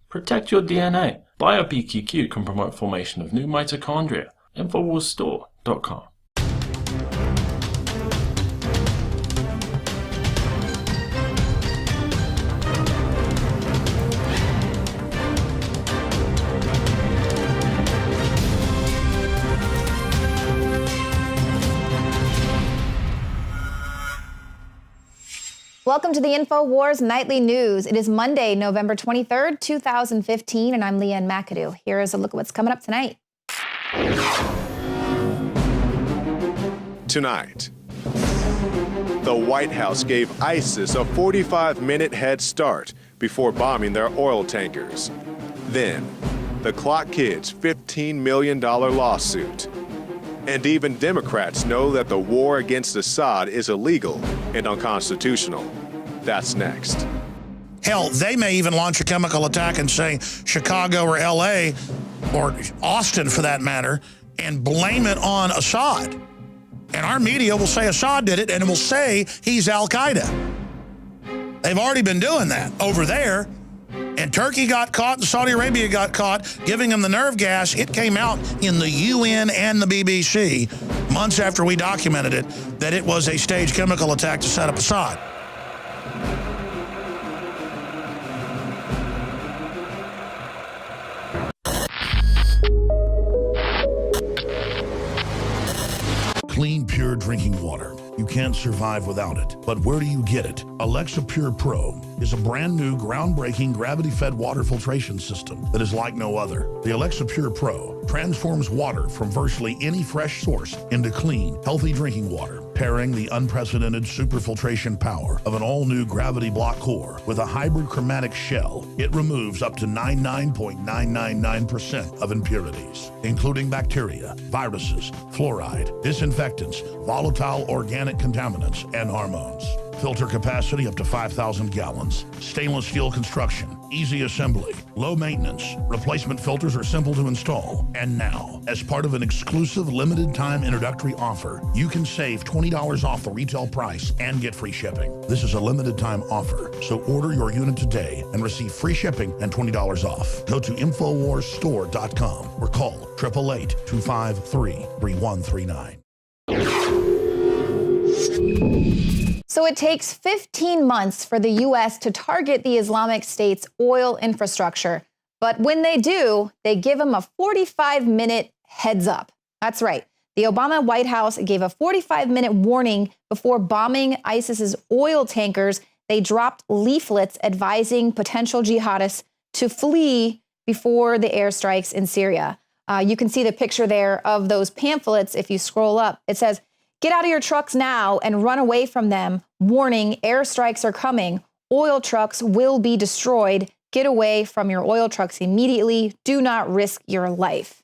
Protect your DNA. BioPQQ can promote formation of new mitochondria. Infowarsstore.com. Welcome to the Infowars Nightly News. It is Monday, November 23rd, 2015, and I'm Leanne McAdoo. Here is a look at what's coming up tonight. Tonight, the White House gave ISIS a 45-minute head start before bombing their oil tankers. Then, the Clock Kids' $15 million lawsuit. And even Democrats know that the war against Assad is illegal and unconstitutional. That's next. Hell, they may even launch a chemical attack and say Chicago or L.A. or Austin, for that matter, and blame it on Assad. And our media will say Assad did it, and it will say he's al-Qaeda. They've already been doing that over there. And Turkey got caught and Saudi Arabia got caught giving them the nerve gas. It came out in the UN and the BBC months after we documented it that it was a staged chemical attack to set up Assad. Clean, pure drinking water. You can't survive without it. But where do you get it? Alexa Pure Pro is a brand new, groundbreaking, gravity-fed water filtration system that is like no other. The Alexa Pure Pro transforms water from virtually any fresh source into clean, healthy drinking water, pairing the unprecedented superfiltration power of an all-new gravity block core with a hybrid chromatic shell. It removes up to 99.999% of impurities, including bacteria, viruses, fluoride, disinfectants, volatile organic contaminants, and hormones. Filter capacity up to 5,000 gallons. Stainless steel construction. Easy assembly. Low maintenance. Replacement filters are simple to install. And now, as part of an exclusive limited time introductory offer, you can save $20 off the retail price and get free shipping. This is a limited time offer, so order your unit today and receive free shipping and $20 off. Go to InfoWarsStore.com or call 888-253-3139. So it takes 15 months for the U.S. to target the Islamic State's oil infrastructure. But when they do, they give them a 45-minute heads up. That's right. The Obama White House gave a 45-minute warning before bombing ISIS's oil tankers. They dropped leaflets advising potential jihadists to flee before the airstrikes in Syria. You can see the picture there of those pamphlets if you scroll up. It says, "Get out of your trucks now and run away from them. Warning, airstrikes are coming. Oil trucks will be destroyed. Get away from your oil trucks immediately. Do not risk your life."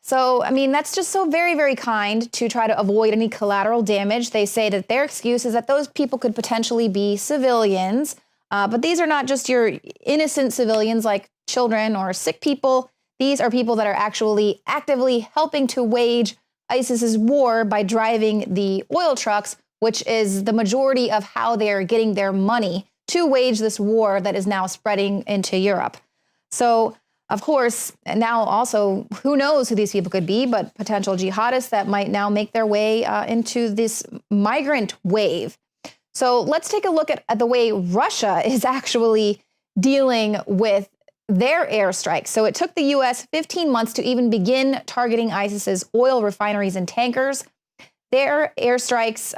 So, I mean, that's just so very, very kind to try to avoid any collateral damage. They say that their excuse is that those people could potentially be civilians. But these are not just your innocent civilians like children or sick people. These are people that are actually actively helping to wage ISIS's war by driving the oil trucks, which is the majority of how they're getting their money to wage this war that is now spreading into Europe. So, of course, now also, who knows who these people could be, but potential jihadists that might now make their way into this migrant wave. So let's take a look at the way Russia is actually dealing with their airstrikes. So it took the U.S. 15 months to even begin targeting ISIS's oil refineries and tankers. Their airstrikes,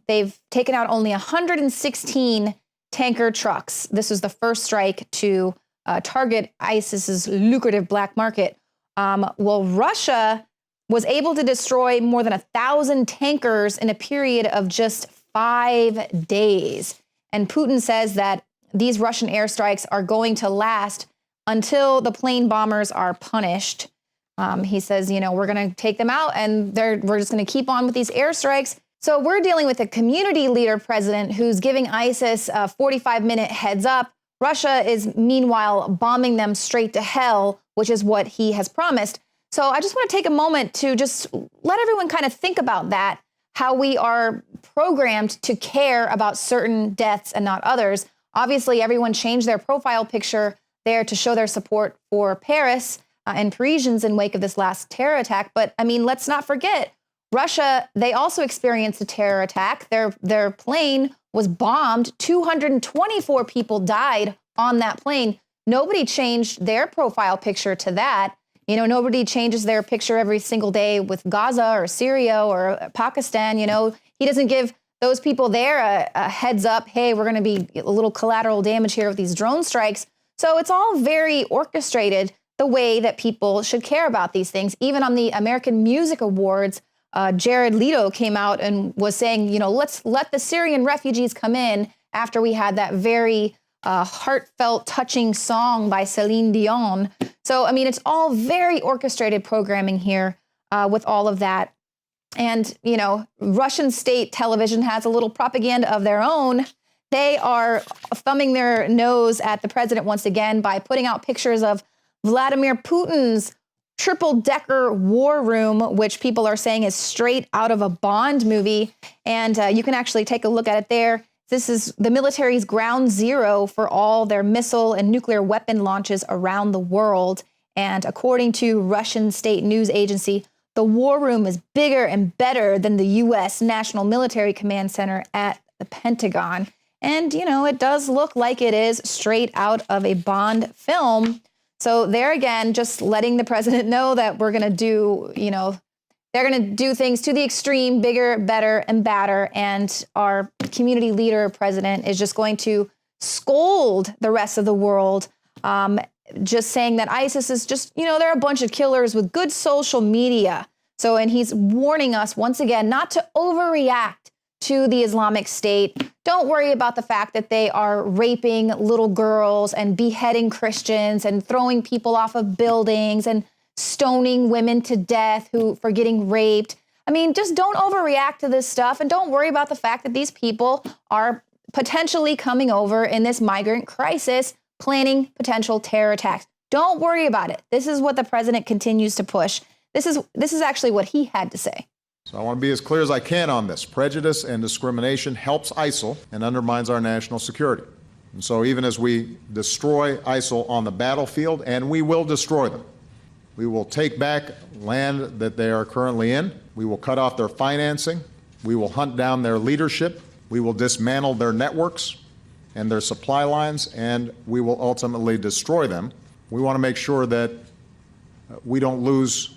they've taken out only 116 tanker trucks. This was the first strike to target ISIS's lucrative black market. Well, Russia was able to destroy more than 1,000 tankers in a period of just 5 days. And Putin says that these Russian airstrikes are going to last until the plane bombers are punished. He says, you know, we're going to take them out and we're just going to keep on with these airstrikes. So we're dealing with a community leader president who's giving ISIS a 45-minute heads up. Russia is meanwhile bombing them straight to hell, which is what he has promised. So I just want to take a moment to just let everyone kind of think about that, how we are programmed to care about certain deaths and not others. Obviously, everyone changed their profile picture there to show their support for Paris and Parisians in wake of this last terror attack. But I mean, let's not forget, Russia, they also experienced a terror attack. Their plane was bombed. 224 people died on that plane. Nobody changed their profile picture to that. You know, nobody changes their picture every single day with Gaza or Syria or Pakistan. You know, he doesn't give those people there a heads up. Hey, we're going to be a little collateral damage here with these drone strikes. So it's all very orchestrated the way that people should care about these things. Even on the American Music Awards, Jared Leto came out and was saying, you know, let's let the Syrian refugees come in after we had that very heartfelt, touching song by Celine Dion. So, I mean, it's all very orchestrated programming here with all of that. And, you know, Russian state television has a little propaganda of their own. They are thumbing their nose at the president once again by putting out pictures of Vladimir Putin's triple-decker war room, which people are saying is straight out of a Bond movie. And you can actually take a look at it there. This is the military's ground zero for all their missile and nuclear weapon launches around the world. And according to Russian state news agency, the war room is bigger and better than the U.S. National Military Command Center at the Pentagon. And, you know, it does look like it is straight out of a Bond film. So there again, just letting the president know that we're going to do, you know, they're going to do things to the extreme, bigger, better, and badder. And our community leader, president, is just going to scold the rest of the world, just saying that ISIS is just, you know, they're a bunch of killers with good social media. So, and he's warning us once again not to overreact to the Islamic State. Don't worry about the fact that they are raping little girls and beheading Christians and throwing people off of buildings and stoning women to death for getting raped. I mean, just don't overreact to this stuff, and don't worry about the fact that these people are potentially coming over in this migrant crisis, planning potential terror attacks. Don't worry about it. This is what the president continues to push. This is actually what he had to say. So I want to be as clear as I can on this. Prejudice and discrimination helps ISIL and undermines our national security. And so even as we destroy ISIL on the battlefield, and we will destroy them, we will take back land that they are currently in. We will cut off their financing. We will hunt down their leadership. We will dismantle their networks and their supply lines, and we will ultimately destroy them. We want to make sure that we don't lose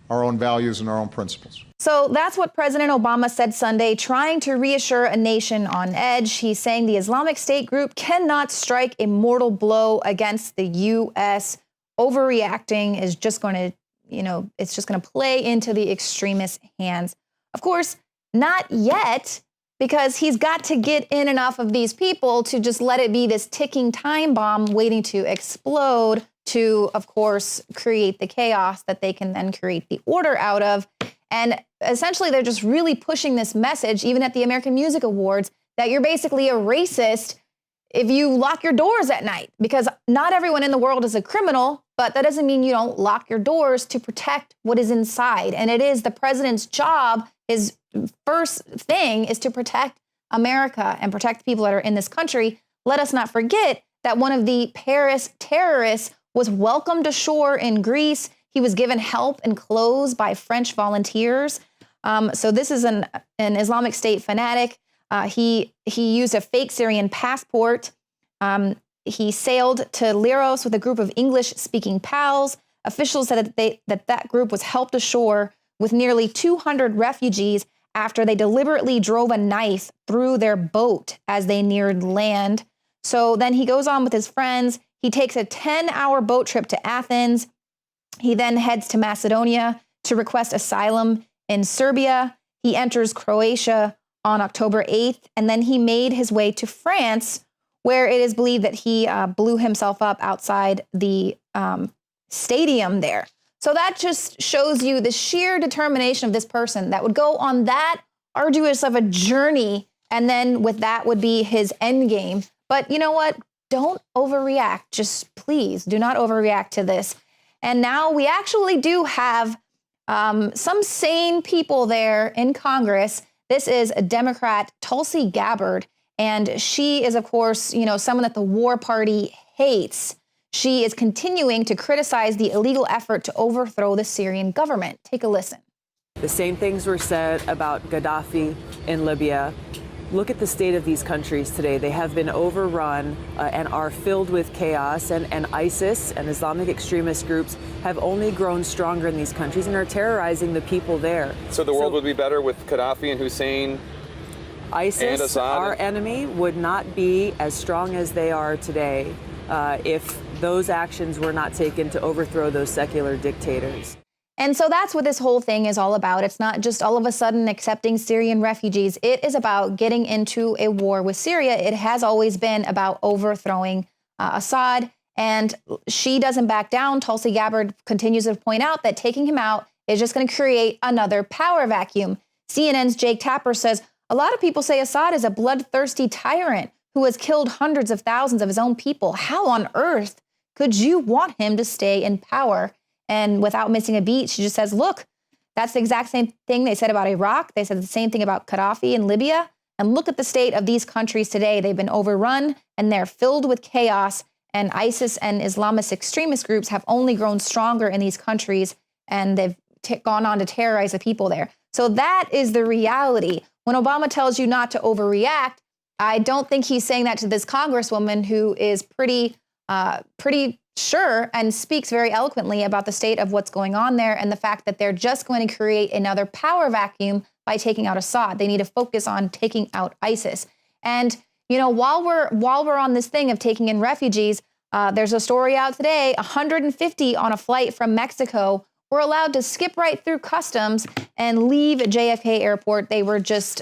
our own values and our own principles. So that's what President Obama said Sunday, trying to reassure a nation on edge. He's saying the Islamic State group cannot strike a mortal blow against the U.S. Overreacting is just going to, you know, it's just going to play into the extremist hands. Of course, not yet, because he's got to get in enough of these people to just let it be this ticking time bomb waiting to explode to, of course, create the chaos that they can then create the order out of. And essentially, they're just really pushing this message, even at the American Music Awards, that you're basically a racist if you lock your doors at night, because not everyone in the world is a criminal, but that doesn't mean you don't lock your doors to protect what is inside. And it is the president's job. His first thing is to protect America and protect the people that are in this country. Let us not forget that one of the Paris terrorists was welcomed ashore in Greece. He was given help and clothes by French volunteers. So this is an Islamic State fanatic. He used a fake Syrian passport. He sailed to Leros with a group of English-speaking pals. Officials said that group was helped ashore with nearly 200 refugees after they deliberately drove a knife through their boat as they neared land. So then he goes on with his friends. He takes a 10-hour boat trip to Athens. He then heads to Macedonia to request asylum in Serbia. He enters Croatia on October 8th, and then he made his way to France, where it is believed that he blew himself up outside the stadium there. So that just shows you the sheer determination of this person that would go on that arduous of a journey, and then with that would be his end game. But you know what? Don't overreact. Just please do not overreact to this. And now we actually do have some sane people there in Congress. This is a Democrat, Tulsi Gabbard, And she is, of course, someone that the war party hates. She is continuing to criticize the illegal effort to overthrow the Syrian government. Take a listen. The same things were said about Gaddafi in Libya. Look at the state of these countries today. They have been overrun and are filled with chaos. And ISIS and Islamic extremist groups have only grown stronger in these countries and are terrorizing the people there. So the world would be better with Gaddafi and Hussein? ISIS, our enemy, would not be as strong as they are today if those actions were not taken to overthrow those secular dictators. And so that's what this whole thing is all about. It's not just all of a sudden accepting Syrian refugees. It is about getting into a war with Syria. It has always been about overthrowing Assad. And she doesn't back down. Tulsi Gabbard continues to point out that taking him out is just going to create another power vacuum. CNN's Jake Tapper says, a lot of people say Assad is a bloodthirsty tyrant who has killed hundreds of thousands of his own people. How on earth could you want him to stay in power? And without missing a beat, she just says, look, that's the exact same thing they said about Iraq. They said the same thing about Gaddafi in Libya. And look at the state of these countries today. They've been overrun and they're filled with chaos. And ISIS and Islamist extremist groups have only grown stronger in these countries. And they've gone on to terrorize the people there. So that is the reality. When Obama tells you not to overreact, I don't think he's saying that to this congresswoman who is pretty sure and speaks very eloquently about the state of what's going on there and the fact that they're just going to create another power vacuum by taking out Assad. They need to focus on taking out ISIS. And, while we're on this thing of taking in refugees, there's a story out today, 150 on a flight from Mexico were allowed to skip right through customs and leave JFK Airport. They were just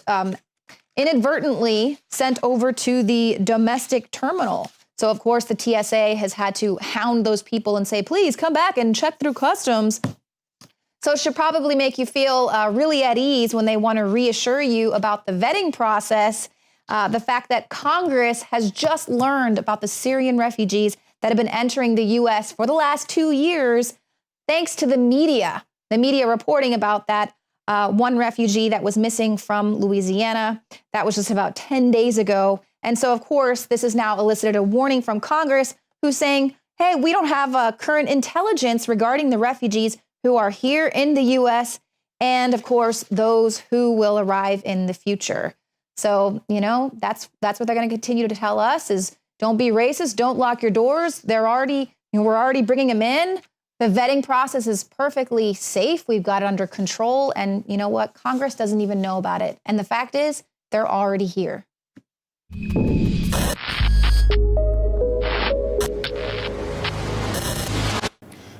inadvertently sent over to the domestic terminal. So, of course, the TSA has had to hound those people and say, please come back and check through customs. So it should probably make you feel really at ease when they want to reassure you about the vetting process. The fact that Congress has just learned about the Syrian refugees that have been entering the U.S. for the last 2 years, thanks to the media reporting about that one refugee that was missing from Louisiana. That was just about 10 days ago. And so, of course, this has now elicited a warning from Congress who's saying, hey, we don't have current intelligence regarding the refugees who are here in the U.S. and, of course, those who will arrive in the future. So, that's what they're going to continue to tell us is don't be racist. Don't lock your doors. We're already bringing them in. The vetting process is perfectly safe. We've got it under control. And you know what? Congress doesn't even know about it. And the fact is, they're already here.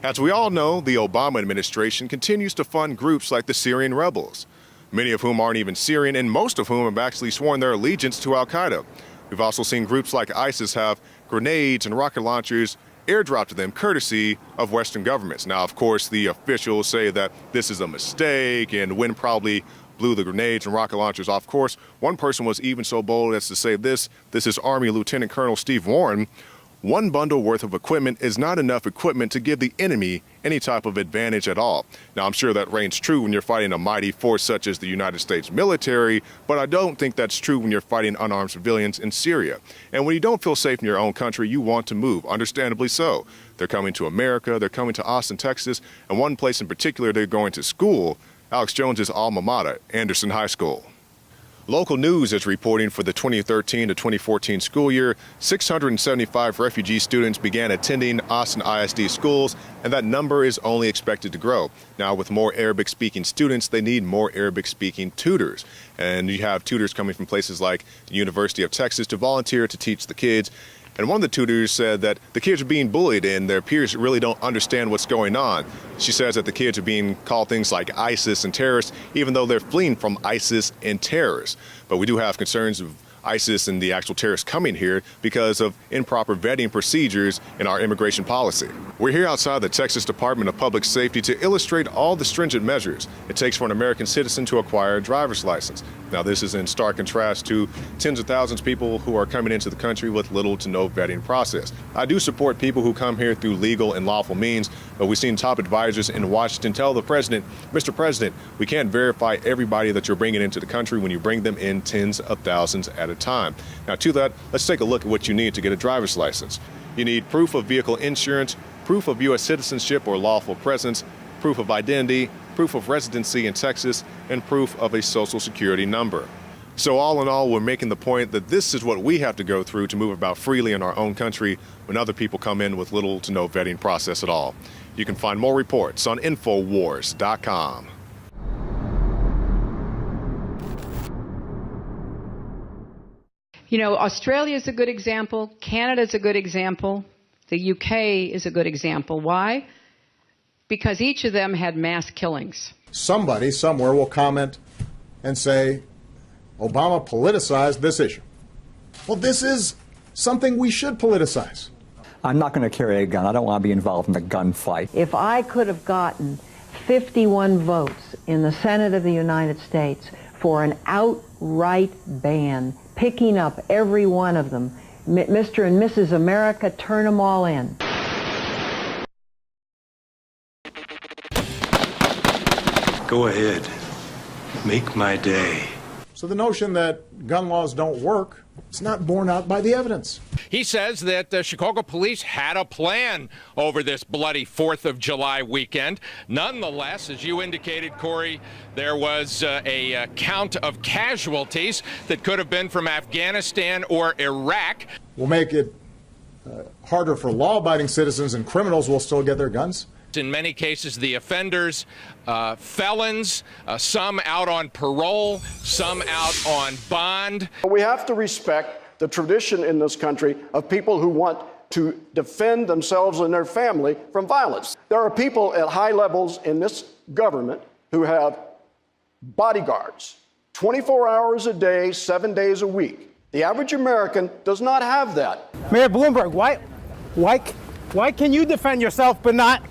As we all know, the Obama administration continues to fund groups like the Syrian rebels, many of whom aren't even Syrian and most of whom have actually sworn their allegiance to al-Qaeda. We've also seen groups like ISIS have grenades and rocket launchers airdropped to them courtesy of Western governments. Now, of course, the officials say that this is a mistake and Wynn probably blew the grenades and rocket launchers off course. One person was even so bold as to say this is Army Lieutenant Colonel Steve Warren. One bundle worth of equipment is not enough equipment to give the enemy any type of advantage at all. Now, I'm sure that reigns true when you're fighting a mighty force such as the United States military, but I don't think that's true when you're fighting unarmed civilians in Syria. And when you don't feel safe in your own country, you want to move, understandably so. They're coming to America, they're coming to Austin, Texas, and one place in particular they're going to school, Alex Jones's alma mater, Anderson High School. Local news is reporting for the 2013 to 2014 school year, 675 refugee students began attending Austin ISD schools, and that number is only expected to grow. Now, with more Arabic-speaking students, they need more Arabic-speaking tutors. And you have tutors coming from places like the University of Texas to volunteer to teach the kids. And one of the tutors said that the kids are being bullied and their peers really don't understand what's going on. She says that the kids are being called things like ISIS and terrorists, even though they're fleeing from ISIS and terrorists. But we do have concerns of ISIS and the actual terrorists coming here because of improper vetting procedures in our immigration policy. We're here outside the Texas Department of Public Safety to illustrate all the stringent measures it takes for an American citizen to acquire a driver's license. Now, this is in stark contrast to tens of thousands of people who are coming into the country with little to no vetting process. I do support people who come here through legal and lawful means, but we've seen top advisors in Washington tell the president, Mr. President, we can't verify everybody that you're bringing into the country when you bring them in tens of thousands at a time. Now, to that, let's take a look at what you need to get a driver's license. You need proof of vehicle insurance, proof of U.S. citizenship or lawful presence, proof of identity, proof of residency in Texas, and proof of a social security number. So all in all, we're making the point that this is what we have to go through to move about freely in our own country when other people come in with little to no vetting process at all. You can find more reports on Infowars.com. You know, Australia is a good example. Canada is a good example. The UK is a good example. Why? Because each of them had mass killings. Somebody somewhere will comment and say, Obama politicized this issue. Well, this is something we should politicize. I'm not going to carry a gun. I don't want to be involved in a gunfight. If I could have gotten 51 votes in the Senate of the United States for an outright ban, picking up every one of them, Mr. and Mrs. America, turn them all in. Go ahead. Make my day. So the notion that gun laws don't work, it's not borne out by the evidence. He says that Chicago police had a plan over this bloody 4th of July weekend. Nonetheless, as you indicated, Corey, there was a count of casualties that could have been from Afghanistan or Iraq. We'll make it harder for law-abiding citizens, and criminals will still get their guns. In many cases, the offenders, felons, some out on parole, some out on bond. We have to respect the tradition in this country of people who want to defend themselves and their family from violence. There are people at high levels in this government who have bodyguards 24 hours a day, 7 days a week. The average American does not have that. Mayor Bloomberg, why can you defend yourself but not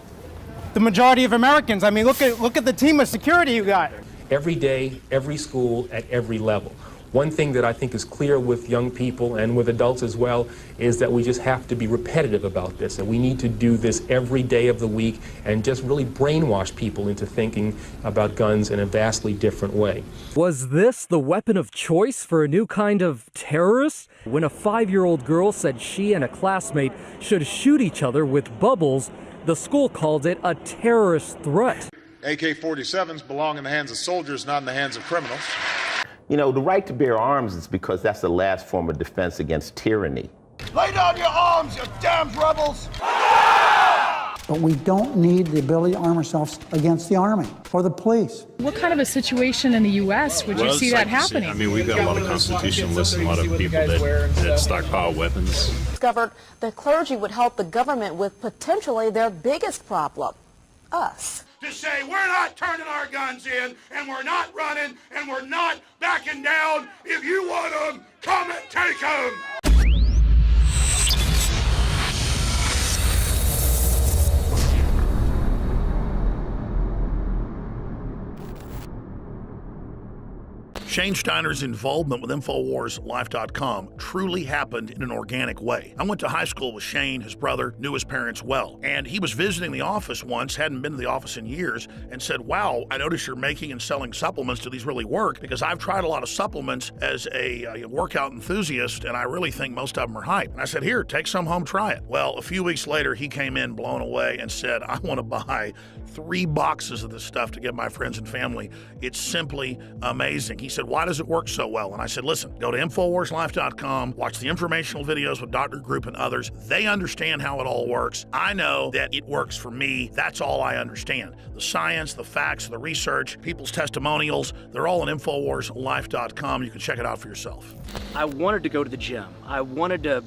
the majority of Americans? I mean, look at the team of security you got. Every day, every school, at every level. One thing that I think is clear with young people and with adults as well is that we just have to be repetitive about this, and we need to do this every day of the week and just really brainwash people into thinking about guns in a vastly different way. Was this the weapon of choice for a new kind of terrorist? When a 5-year-old girl said she and a classmate should shoot each other with bubbles, the school called it a terrorist threat. AK-47s belong in the hands of soldiers, not in the hands of criminals. You know, the right to bear arms is because that's the last form of defense against tyranny. Lay down your arms, you damn rebels! But we don't need the ability to arm ourselves against the Army or the police. What kind of a situation in the U.S. would you see that happening? I mean, we've got a lot of constitutionalists and a lot of people that stockpile weapons. Discovered the clergy would help the government with potentially their biggest problem, us. To say we're not turning our guns in, and we're not running, and we're not backing down. If you want them, come and take them. Shane Steiner's involvement with InfoWarsLife.com truly happened in an organic way. I went to high school with Shane, his brother, knew his parents well, and he was visiting the office once, hadn't been to the office in years, and said, wow, I notice you're making and selling supplements. Do these really work? Because I've tried a lot of supplements as a workout enthusiast, and I really think most of them are hype. And I said, here, take some home, try it. Well, a few weeks later, he came in blown away and said, I want to buy 3 boxes of this stuff to give my friends and family. It's simply amazing. He said, why does it work so well? And I said, listen, go to InfoWarsLife.com, watch the informational videos with Dr. Group and others. They understand how it all works. I know that it works for me. That's all I understand. The science, the facts, the research, people's testimonials, they're all on InfoWarsLife.com. You can check it out for yourself. I wanted to go to the gym. I wanted to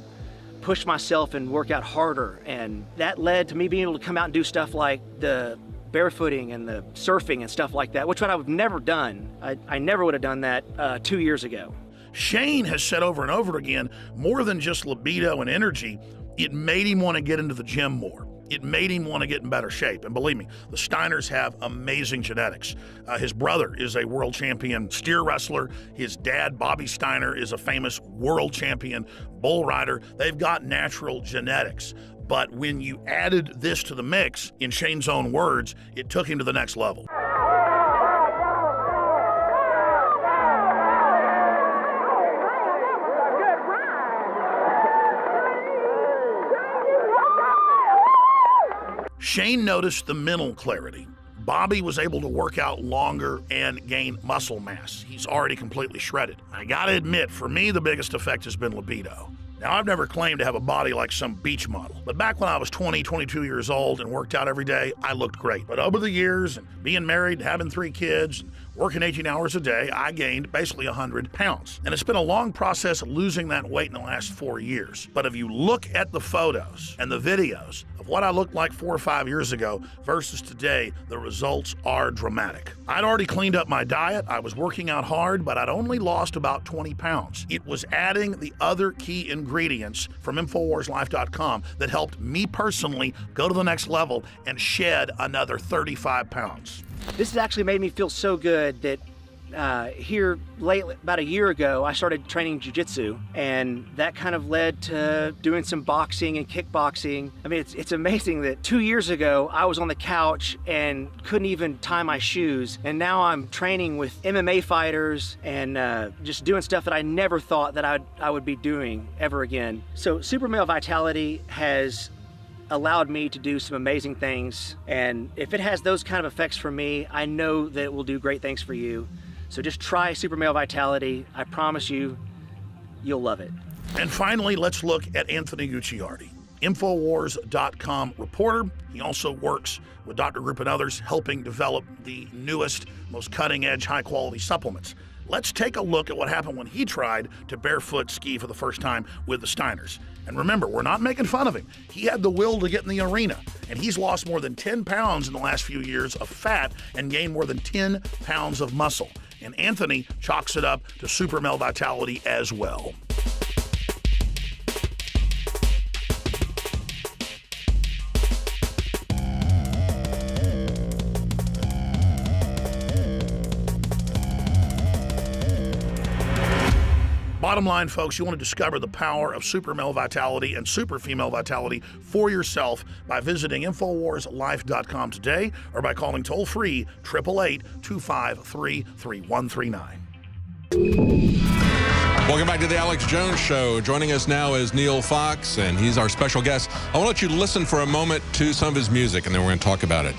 push myself and work out harder, and that led to me being able to come out and do stuff like the barefooting and the surfing and stuff like that, which what I've never done. I never would have done that 2 years ago. Shane has said over and over again, more than just libido and energy, it made him want to get into the gym more. it made him want to get in better shape. And believe me, the Steiners have amazing genetics. His brother is a world champion steer wrestler. His dad, Bobby Steiner, is a famous world champion bull rider. They've got natural genetics. But when you added this to the mix, in Shane's own words, it took him to the next level. Shane noticed the mental clarity. Bobby was able to work out longer and gain muscle mass. He's already completely shredded. I gotta admit, for me, the biggest effect has been libido. Now, I've never claimed to have a body like some beach model, but back when I was 20, 22 years old and worked out every day, I looked great. But over the years, and being married, having 3 kids, and working 18 hours a day, I gained basically 100 pounds. And it's been a long process losing that weight in the last 4 years. But if you look at the photos and the videos of what I looked like 4 or 5 years ago versus today, the results are dramatic. I'd already cleaned up my diet, I was working out hard, but I'd only lost about 20 pounds. It was adding the other key ingredients from InfoWarsLife.com that helped me personally go to the next level and shed another 35 pounds. This has actually made me feel so good that here lately, about a year ago, I started training jiu-jitsu, and that kind of led to doing some boxing and kickboxing. I mean, it's amazing that 2 years ago, I was on the couch and couldn't even tie my shoes, and now I'm training with MMA fighters and just doing stuff that I never thought that I would be doing ever again. So Super Male Vitality has allowed me to do some amazing things, and if it has those kind of effects for me, I know that it will do great things for you. So just try Super Male Vitality. I promise you, you'll love it. And finally, let's look at Anthony Gucciardi, Infowars.com reporter. He also works with Dr. Group and others, helping develop the newest, most cutting-edge, high-quality supplements. Let's take a look at what happened when he tried to barefoot ski for the first time with the Steiners. And remember, we're not making fun of him. He had the will to get in the arena, and he's lost more than 10 pounds in the last few years of fat and gained more than 10 pounds of muscle. And Anthony chalks it up to Super Male Vitality as well. Bottom line, folks, you want to discover the power of Super Male Vitality and Super Female Vitality for yourself by visiting InfoWarsLife.com today or by calling toll-free 888-253-3139. Welcome back to the Alex Jones Show. Joining us now is Neil Fox, and he's our special guest. I want to let you listen for a moment to some of his music, and then we're going to talk about it.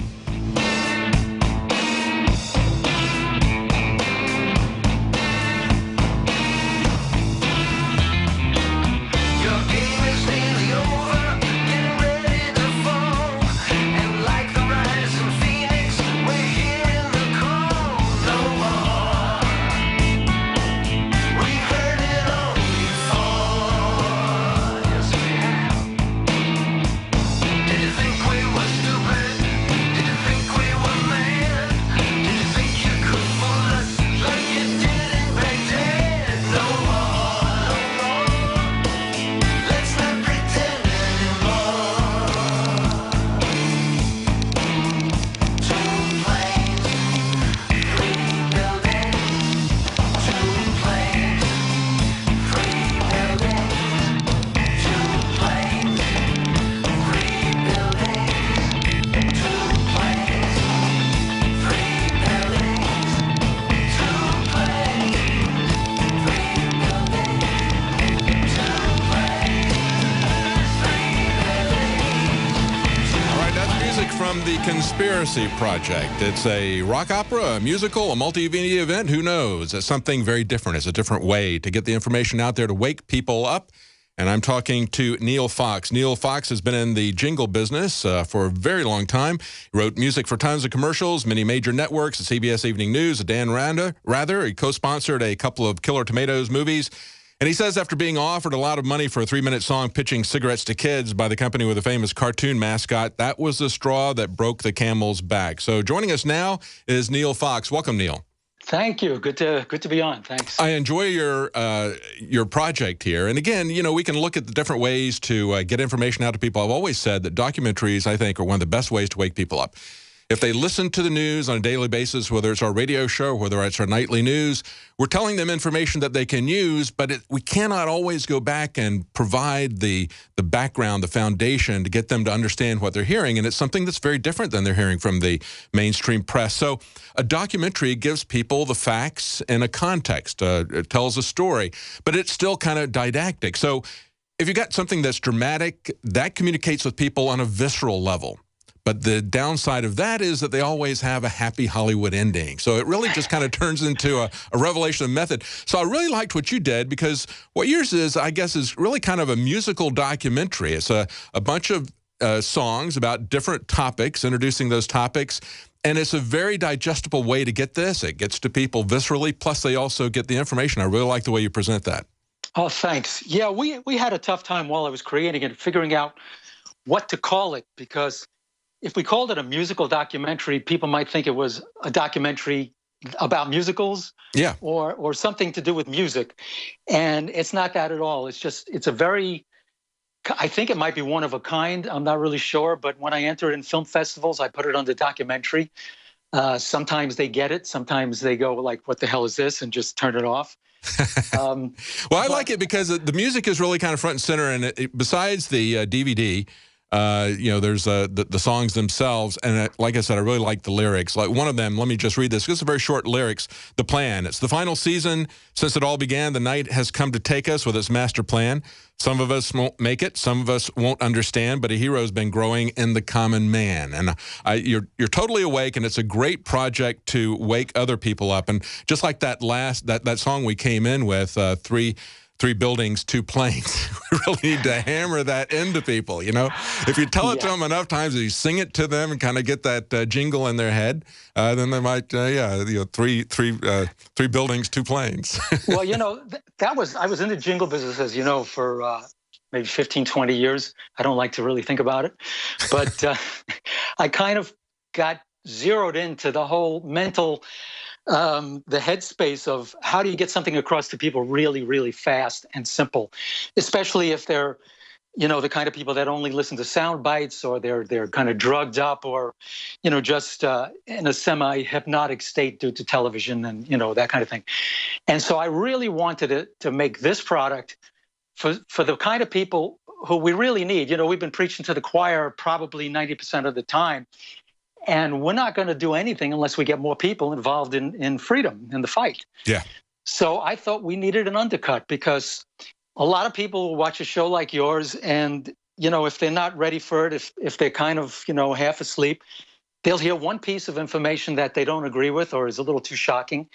The Conspiracy Project. It's a rock opera, a musical, a multimedia event. Who knows? It's something very different. It's a different way to get the information out there to wake people up. And I'm talking to Neil Fox. Neil Fox has been in the jingle business for a very long time. He wrote music for tons of commercials, many major networks, the CBS Evening News, Dan Rather. He co-sponsored a couple of Killer Tomatoes movies. And he says after being offered a lot of money for a 3-minute song pitching cigarettes to kids by the company with a famous cartoon mascot, that was the straw that broke the camel's back. So joining us now is Neil Fox. Welcome, Neil. Thank you. Good to be on. Thanks. I enjoy your project here. And again, you know, we can look at the different ways to get information out to people. I've always said that documentaries, I think, are one of the best ways to wake people up. If they listen to the news on a daily basis, whether it's our radio show, whether it's our nightly news, we're telling them information that they can use, but we cannot always go back and provide the background, the foundation to get them to understand what they're hearing. And it's something that's very different than they're hearing from the mainstream press. So a documentary gives people the facts in a context. It tells a story, but it's still kind of didactic. So if you got something that's dramatic, that communicates with people on a visceral level. But the downside of that is that they always have a happy Hollywood ending. So it really just kind of turns into a revelation of method. So I really liked what you did, because what yours is, I guess, is really kind of a musical documentary. It's a bunch of songs about different topics, introducing those topics. And it's a very digestible way to get this. It gets to people viscerally, plus they also get the information. I really like the way you present that. Oh, thanks. Yeah, we had a tough time while I was creating it, figuring out what to call it, because if we called it a musical documentary, people might think it was a documentary about musicals, yeah, or something to do with music. And it's not that at all. It's a very, I think it might be one of a kind. I'm not really sure. But when I enter it in film festivals, I put it under documentary. Sometimes they get it. Sometimes they go like, what the hell is this? And just turn it off. Well, I like it because the music is really kind of front and center. And besides the DVD, you know, there's the songs themselves, and like I said, I really like the lyrics. Like one of them, let me just read this. This is a very short lyrics. The plan. It's the final season since it all began. The night has come to take us with its master plan. Some of us won't make it. Some of us won't understand. But a hero's been growing in the common man. And you're totally awake, and it's a great project to wake other people up. And just like that that song we came in with, Three buildings, two planes. We really need to hammer that into people, you know? If you tell it to them enough times, if you sing it to them and kind of get that jingle in their head, then they might, three buildings, two planes. Well, you know, I was in the jingle business, as you know, for maybe 15, 20 years. I don't like to really think about it. But I kind of got zeroed into the whole mental the headspace of how do you get something across to people really, really fast and simple, especially if they're, you know, the kind of people that only listen to sound bites, or they're kind of drugged up, or, you know, just in a semi-hypnotic state due to television and, you know, that kind of thing. And so I really wanted to make this product for the kind of people who we really need. You know, we've been preaching to the choir probably 90% of the time. And we're not going to do anything unless we get more people involved in freedom, in the fight. Yeah. So I thought we needed an undercut, because a lot of people will watch a show like yours, and, you know, if they're not ready for it, if they're kind of, you know, half asleep, they'll hear one piece of information that they don't agree with or is a little too shocking,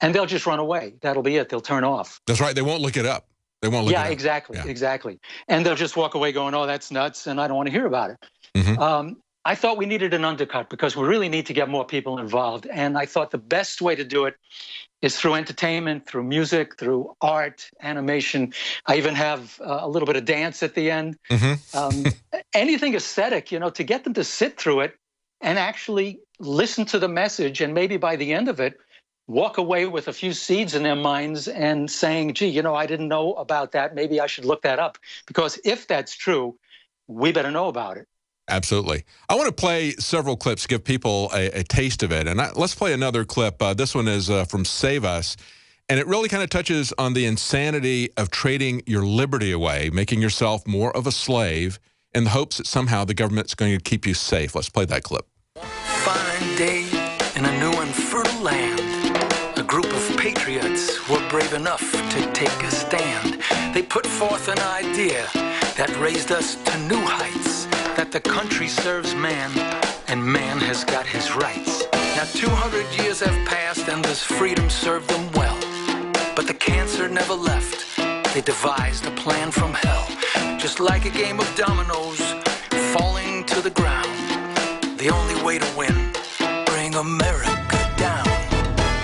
and they'll just run away. That'll be it. They'll turn off. That's right. They won't look it up. They won't look it up. Exactly. Yeah, exactly. And they'll just walk away going, oh, that's nuts, and I don't want to hear about it. Mm-hmm. I thought we needed an undercut, because we really need to get more people involved. And I thought the best way to do it is through entertainment, through music, through art, animation. I even have a little bit of dance at the end. Mm-hmm. Anything aesthetic, you know, to get them to sit through it and actually listen to the message, and maybe by the end of it, walk away with a few seeds in their minds and saying, gee, you know, I didn't know about that. Maybe I should look that up. Because if that's true, we better know about it. Absolutely. I want to play several clips to give people a taste of it. And let's play another clip. This one is from Save Us. And it really kind of touches on the insanity of trading your liberty away, making yourself more of a slave in the hopes that somehow the government's going to keep you safe. Let's play that clip. Fine day in a new and fertile land. A group of patriots were brave enough to take a stand. They put forth an idea that raised us to new heights. That the country serves man, and man has got his rights. Now 200 years have passed, and this freedom served them well. But the cancer never left. They devised a plan from hell. Just like a game of dominoes, falling to the ground. The only way to win, bring America down.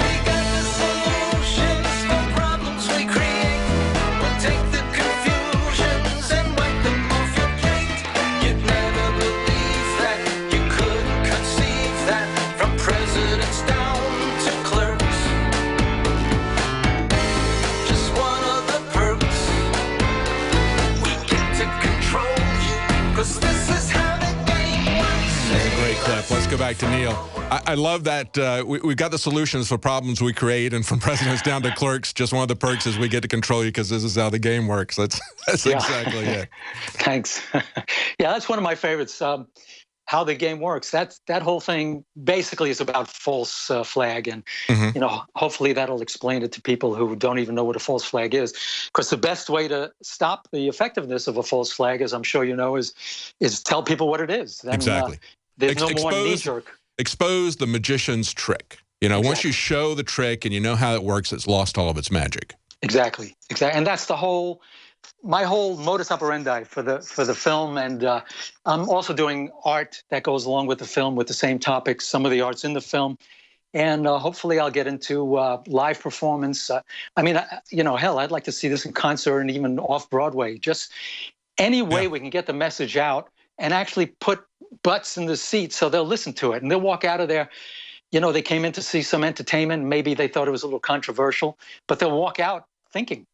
We got the solutions for problems we create. We'll take the confusions and wipe them off your plate. You'd never believe that, you couldn't conceive that. From presidents down to clerks, That's a great clip. Let's go back to Neil. I love that we've got the solutions for problems we create, and from presidents down to clerks, just one of the perks is we get to control you because this is how the game works. That's exactly it. Thanks. Yeah, that's one of my favorites. How the game works. That whole thing basically is about false flag, and hopefully that'll explain it to people who don't even know what a false flag is. Because the best way to stop the effectiveness of a false flag, as I'm sure you know, is tell people what it is. Then, exactly. There's no more knee-jerk. Expose the magician's trick. Once you show the trick and you know how it works, it's lost all of its magic. Exactly. And that's my whole modus operandi for the film. And I'm also doing art that goes along with the film with the same topics. Some of the art's in the film. And hopefully I'll get into live performance. Hell, I'd like to see this in concert and even off Broadway. Just any way we can get the message out and actually put butts in the seats so they'll listen to it. And they'll walk out of there. They came in to see some entertainment. Maybe they thought it was a little controversial, but they'll walk out thinking.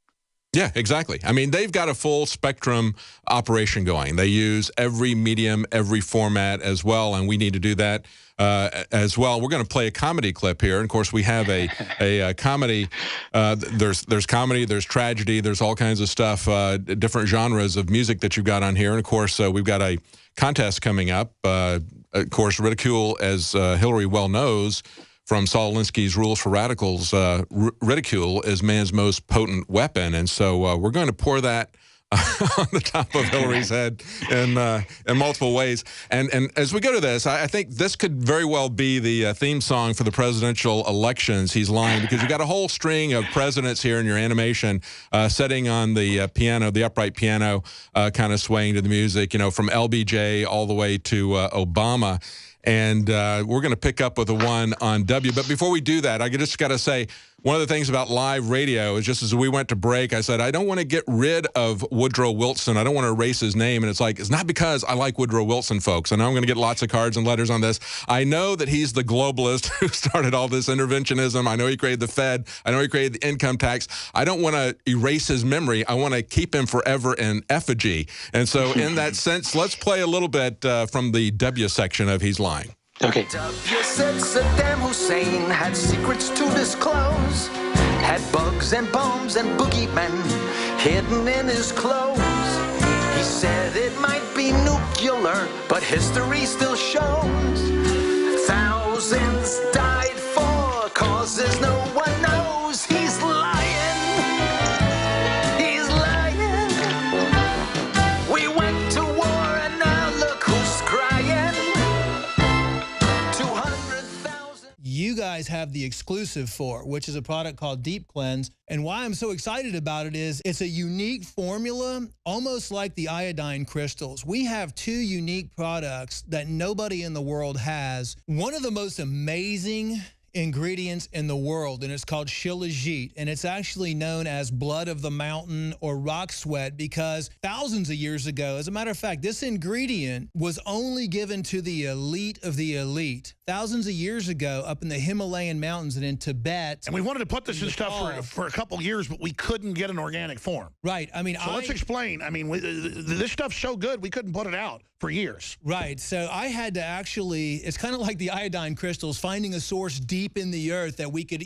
Yeah, exactly. I mean, they've got a full spectrum operation going. They use every medium, every format as well, and we need to do that as well. We're going to play a comedy clip here. And of course, we have a comedy. There's comedy, there's tragedy, there's all kinds of stuff, different genres of music that you've got on here. And of course, we've got a contest coming up. Of course, ridicule, as Hillary well knows, from Saul Alinsky's Rules for Radicals, ridicule is man's most potent weapon. And so we're going to pour that on the top of Hillary's head in multiple ways. And as we go to this, I think this could very well be the theme song for the presidential elections. He's lying, because you've got a whole string of presidents here in your animation sitting on the piano, the upright piano, kind of swaying to the music, from LBJ all the way to Obama. And we're going to pick up with the one on W. But before we do that, I just got to say, one of the things about live radio is, just as we went to break, I said, I don't want to get rid of Woodrow Wilson. I don't want to erase his name. And it's not because I like Woodrow Wilson, folks. I know I'm going to get lots of cards and letters on this. I know that he's the globalist who started all this interventionism. I know he created the Fed. I know he created the income tax. I don't want to erase his memory. I want to keep him forever in effigy. And so in that sense, let's play a little bit from the W section of He's Lying. Okay. W said Saddam Hussein had secrets to disclose, had bugs and bombs and boogeymen hidden in his clothes. He said it might be nuclear, but history still shows thousands died for causes no one knows. He's lying. He's lying. We went to war and now look who's crying. You guys have the exclusive for, which is a product called Deep Cleanse. And why I'm so excited about it is it's a unique formula, almost like the iodine crystals. We have two unique products that nobody in the world has. One of the most amazing ingredients in the world, and it's called shilajit, and it's actually known as blood of the mountain or rock sweat, because thousands of years ago, as a matter of fact, this ingredient was only given to the elite of the elite thousands of years ago up in the Himalayan mountains and in Tibet. And we wanted to put this in stuff for a couple years, but we couldn't get an organic form. Right. I mean, so let's explain. I mean, this stuff's so good, we couldn't put it out for years. Right. So I had to actually, it's kind of like the iodine crystals, finding a source deep in the earth that we could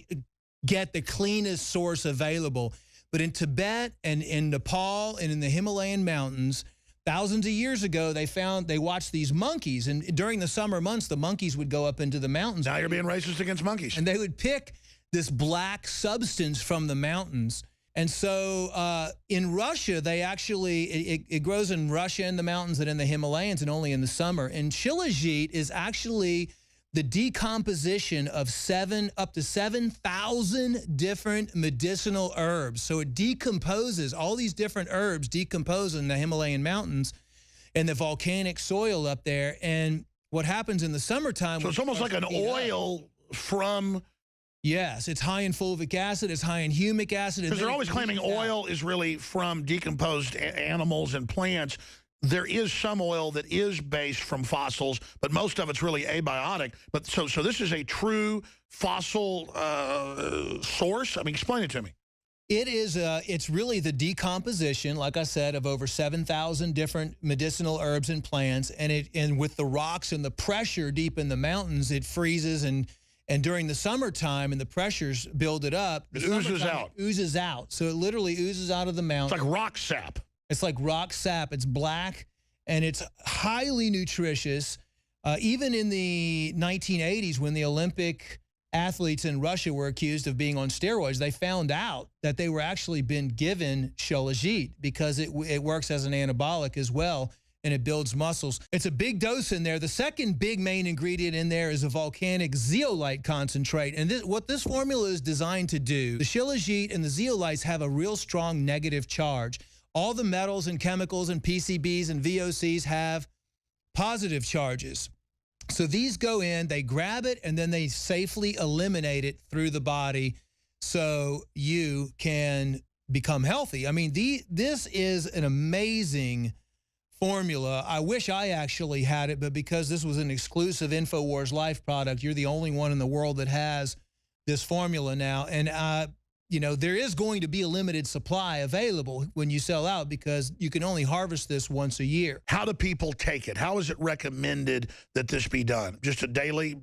get the cleanest source available. But in Tibet and in Nepal and in the Himalayan mountains, thousands of years ago, they watched these monkeys. And during the summer months, the monkeys would go up into the mountains. Now you're being racist against monkeys. And they would pick this black substance from the mountains. And so in Russia, they actually, it grows in Russia in the mountains and in the Himalayas and only in the summer. And shilajit is actually the decomposition of up to 7,000 different medicinal herbs. So it decomposes, all these different herbs decompose in the Himalayan mountains and the volcanic soil up there. And what happens in the summertime... So it's almost like an oil from... Yes, it's high in fulvic acid, it's high in humic acid. Because they're always claiming oil is really from decomposed animals and plants. There is some oil that is based from fossils, but most of it's really abiotic. But so this is a true fossil source? I mean, explain it to me. It is, it's really the decomposition, like I said, of over 7,000 different medicinal herbs and plants. And with the rocks and the pressure deep in the mountains, it freezes. And during the summertime and the pressures build it up, it oozes out. It oozes out. So it literally oozes out of the mountain. It's like rock sap. It's like rock sap. It's black and it's highly nutritious. Even in the 1980s, when the Olympic athletes in Russia were accused of being on steroids, they found out that they were actually been given shilajit because it works as an anabolic as well, and it builds muscles. It's a big dose in there. The second big main ingredient in there is a volcanic zeolite concentrate. And what this formula is designed to do, the shilajit and the zeolites have a real strong negative charge. All the metals and chemicals and PCBs and VOCs have positive charges. So these go in, they grab it, and then they safely eliminate it through the body so you can become healthy. I mean, this is an amazing formula. I wish I actually had it, but because this was an exclusive Infowars Life product, you're the only one in the world that has this formula now. And, you know, there is going to be a limited supply available when you sell out because you can only harvest this once a year. How do people take it? How is it recommended that this be done? Just a daily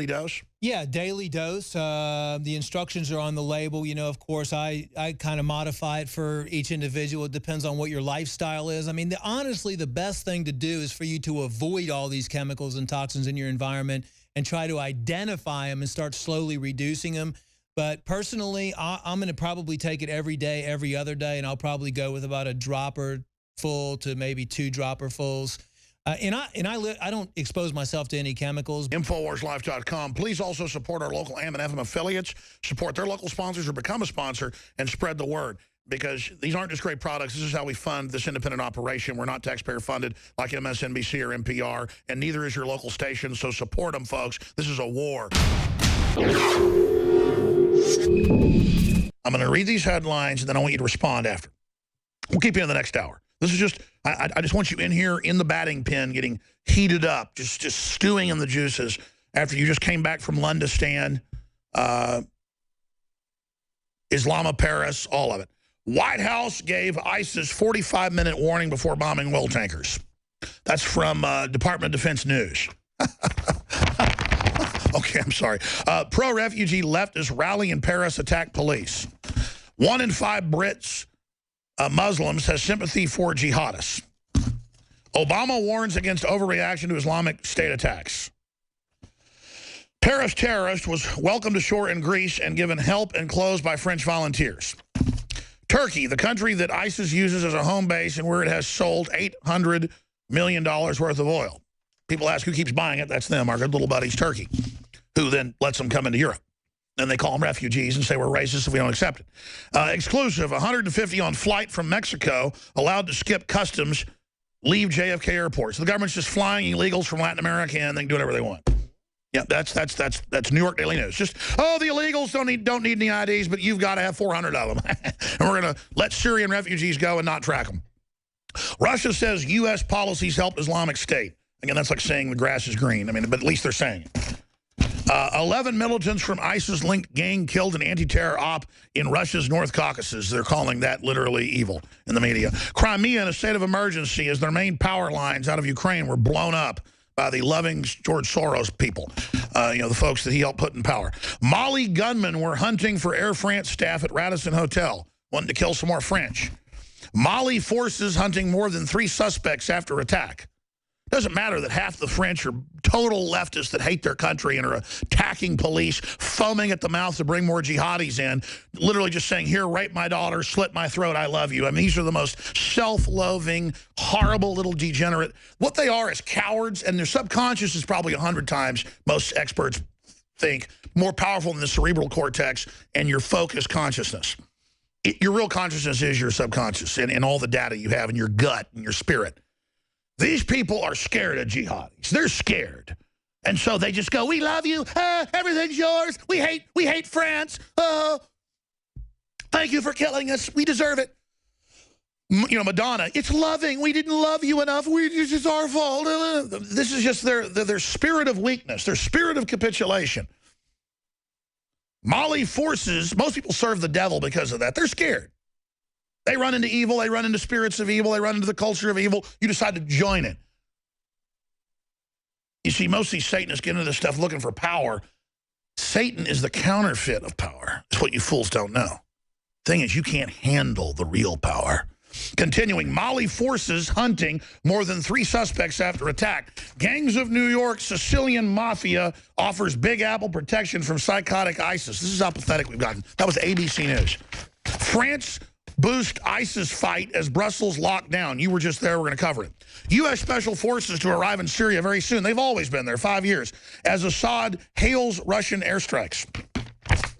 dose? Yeah, daily dose. The instructions are on the label. You know, of course, I kind of modify it for each individual. It depends on what your lifestyle is. I mean, honestly, the best thing to do is for you to avoid all these chemicals and toxins in your environment and try to identify them and start slowly reducing them. But personally, I'm going to probably take it every day, every other day, and I'll probably go with about a dropper full to maybe 2 dropper fulls. And I don't expose myself to any chemicals. InfoWarsLife.com. Please also support our local AM and FM affiliates, support their local sponsors or become a sponsor, and spread the word. Because these aren't just great products. This is how we fund this independent operation. We're not taxpayer funded like MSNBC or NPR, and neither is your local station. So support them, folks. This is a war. I'm going to read these headlines, and then I want you to respond after. We'll keep you in the next hour. This is just, I just want you in here in the batting pen getting heated up, just stewing in the juices after you just came back from Lundistan, Islama Paris, all of it. White House gave ISIS 45-minute warning before bombing oil tankers. That's from Department of Defense News. Okay, I'm sorry. Pro-refugee leftists rally in Paris, attack police. 1 in 5 Brits, Muslims, has sympathy for jihadists. Obama warns against overreaction to Islamic State attacks. Paris terrorist was welcomed ashore in Greece and given help and clothes by French volunteers. Turkey, the country that ISIS uses as a home base and where it has sold $800 million worth of oil. People ask who keeps buying it. That's them, our good little buddies, Turkey, who then lets them come into Europe. And they call them refugees and say we're racist if we don't accept it. Exclusive, 150 on flight from Mexico, allowed to skip customs, leave JFK Airport. So the government's just flying illegals from Latin America and they can do whatever they want. Yeah, that's New York Daily News. Just, oh, the illegals don't need any IDs, but you've got to have 400 of them. And we're going to let Syrian refugees go and not track them. Russia says U.S. policies help Islamic State. Again, that's like saying the grass is green. I mean, but at least they're saying it. 11 militants from ISIS-linked gang killed an anti-terror op in Russia's North Caucasus. They're calling that literally evil in the media. Crimea in a state of emergency as their main power lines out of Ukraine were blown up by the loving George Soros people, you know, the folks that he helped put in power. Mali gunmen were hunting for Air France staff at Radisson Hotel, wanting to kill some more French. Mali forces hunting more than 3 suspects after attack. Doesn't matter that half the French are total leftists that hate their country and are attacking police, foaming at the mouth to bring more jihadis in, literally just saying, here, rape my daughter, slit my throat, I love you. I mean, these are the most self-loathing, horrible little degenerate. What they are is cowards, and their subconscious is probably 100 times, most experts think, more powerful than the cerebral cortex and your focused consciousness. Your real consciousness is your subconscious and all the data you have in your gut and your spirit. These people are scared of jihadis. They're scared. And so they just go, we love you. Everything's yours. We hate France. Thank you for killing us. We deserve it. You know, Madonna, it's loving. We didn't love you enough. It's just our fault. This is just their spirit of weakness, their spirit of capitulation. Mali forces, most people serve the devil because of that. They're scared. They run into evil. They run into spirits of evil. They run into the culture of evil. You decide to join it. You see, most of these Satanists get into this stuff looking for power. Satan is the counterfeit of power. That's what you fools don't know. Thing is, you can't handle the real power. Continuing, Mali forces hunting more than 3 suspects after attack. Gangs of New York, Sicilian mafia offers Big Apple protection from psychotic ISIS. This is how pathetic we've gotten. That was ABC News. France boost ISIS fight as Brussels locked down. You were just there. We're going to cover it. U.S. Special Forces to arrive in Syria very soon. They've always been there, 5 years, as Assad hails Russian airstrikes.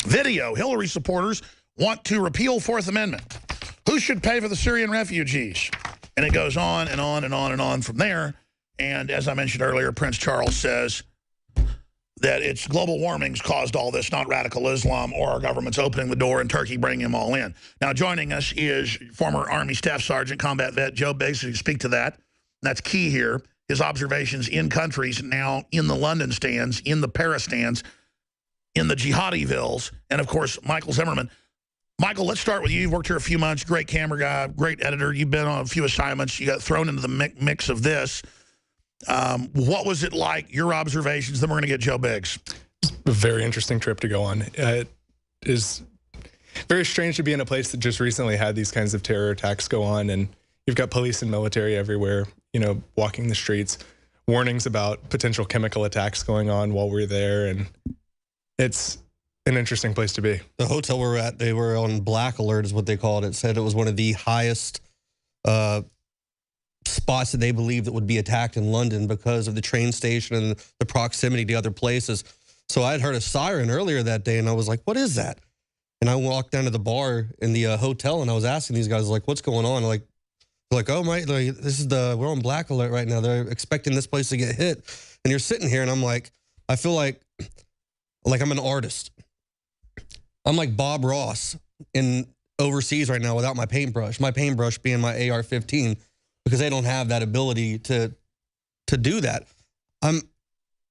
Video, Hillary supporters want to repeal 4th Amendment. Who should pay for the Syrian refugees? And it goes on and on and on and on from there. And as I mentioned earlier, Prince Charles says that it's global warming's caused all this, not radical Islam or our government's opening the door and Turkey bringing them all in. Now, joining us is former Army Staff Sergeant, combat vet Joe Biggs, to speak to that. That's key here. His observations in countries now, in the London stands, in the Paris stands, in the jihadivilles, and, of course, Michael Zimmerman. Michael, let's start with you. You've worked here a few months, great camera guy, great editor. You've been on a few assignments. You got thrown into the mix of this. What was it like, your observations? Then we're going to get Joe Biggs. A very interesting trip to go on. It is very strange to be in a place that just recently had these kinds of terror attacks go on, and you've got police and military everywhere, you know, walking the streets, warnings about potential chemical attacks going on while we're there, and it's an interesting place to be. The hotel we're at, they were on black alert is what they called it. It said it was one of the highest spots that they believed that would be attacked in London because of the train station and the proximity to other places. So I had heard a siren earlier that day, and I was like, what is that? And I walked down to the bar in the hotel, and I was asking these guys, like, what's going on? Like, oh, my, like, we're on black alert right now. They're expecting this place to get hit. And you're sitting here, and I'm like, I feel like I'm an artist. I'm like Bob Ross in overseas right now without my paintbrush. My paintbrush being my AR-15, because they don't have that ability to do that. I'm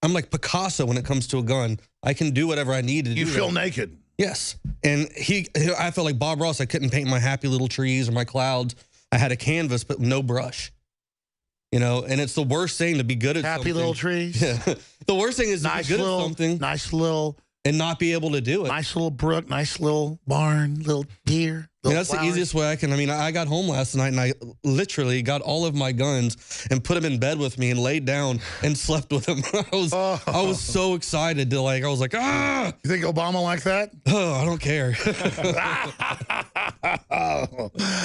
like Picasso when it comes to a gun. I can do whatever I need to do. You feel naked. Yes. And I felt like Bob Ross. I couldn't paint my happy little trees or my clouds. I had a canvas, but no brush. You know, and it's the worst thing to be good at happy something. Little trees. Yeah. The worst thing is to be good at something. Nice little. And not be able to do it. Nice little brook, nice little barn, little deer. Little that's flowers. The easiest way I can. I mean, I got home last night and I literally got all of my guns and put them in bed with me and laid down and slept with them. I was so excited to I was like, ah! You think Obama like that? Oh, I don't care.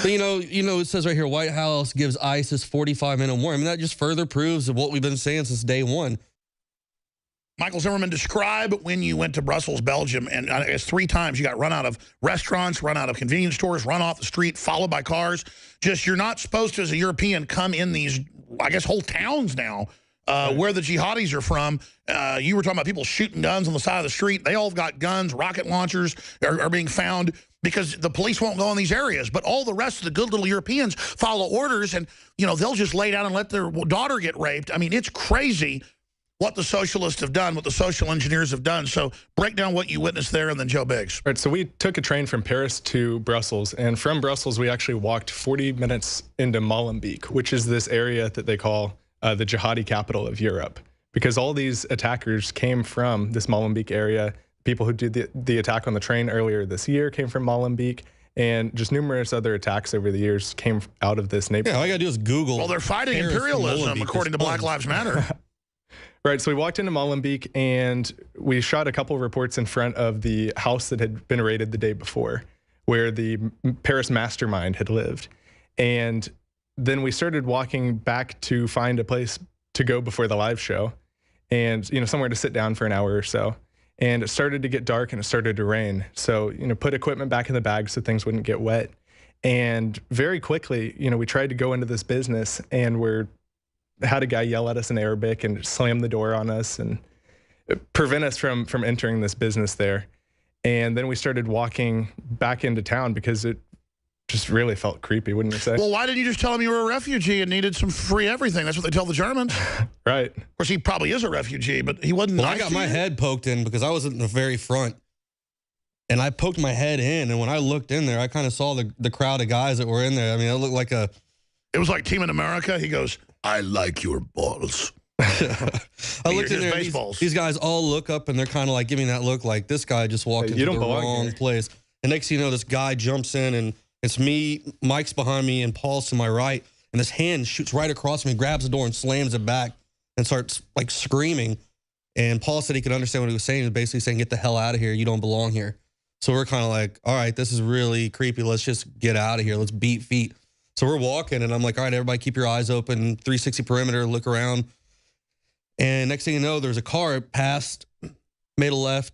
But you know, it says right here, White House gives ISIS 45-minute warning. I mean, that just further proves of what we've been saying since day one. Michael Zimmerman, describe when you went to Brussels, Belgium, and I guess 3 times you got run out of restaurants, run out of convenience stores, run off the street, followed by cars. Just you're not supposed to, as a European, come in these, I guess, whole towns now where the jihadis are from. You were talking about people shooting guns on the side of the street. They all got guns, rocket launchers are being found because the police won't go in these areas. But all the rest of the good little Europeans follow orders and, you know, they'll just lay down and let their daughter get raped. I mean, it's crazy what the socialists have done, what the social engineers have done. So break down what you witnessed there, and then Joe Biggs. Right, so we took a train from Paris to Brussels, and from Brussels we actually walked 40 minutes into Molenbeek, which is this area that they call the jihadi capital of Europe, because all these attackers came from this Molenbeek area. People who did the attack on the train earlier this year came from Molenbeek, and just numerous other attacks over the years came out of this neighborhood. Yeah, all you gotta do is Google. Well, they're fighting imperialism, according to Black Lives Matter. Right, so we walked into Molenbeek and we shot a couple of reports in front of the house that had been raided the day before, where the Paris mastermind had lived. And then we started walking back to find a place to go before the live show and, you know, somewhere to sit down for an hour or so. And it started to get dark and it started to rain. So, you know, put equipment back in the bag so things wouldn't get wet. And very quickly, you know, we tried to go into this business and had a guy yell at us in Arabic and slam the door on us and prevent us from entering this business there. And then we started walking back into town because it just really felt creepy, wouldn't you say? Well, why didn't you just tell him you were a refugee and needed some free everything? That's what they tell the Germans. Right. Of course, he probably is a refugee, but he wasn't Well, nice I got my head poked in because I was in the very front. And I poked my head in, and when I looked in there, I kind of saw the crowd of guys that were in there. I mean, it looked like a... It was like Team in America. He goes, I like your balls. I looked in there, these guys all look up, and they're kind of like giving that look like this guy just walked into the wrong place. And next thing you know, this guy jumps in, and it's me, Mike's behind me, and Paul's to my right. And this hand shoots right across me, grabs the door, and slams it back, and starts like screaming. And Paul said he could understand what he was saying. He was basically saying, get the hell out of here. You don't belong here. So we're kind of like, all right, this is really creepy. Let's just get out of here. Let's beat feet. So we're walking, and I'm like, all right, everybody keep your eyes open, 360 perimeter, look around. And next thing you know, there's a car passed, made a left,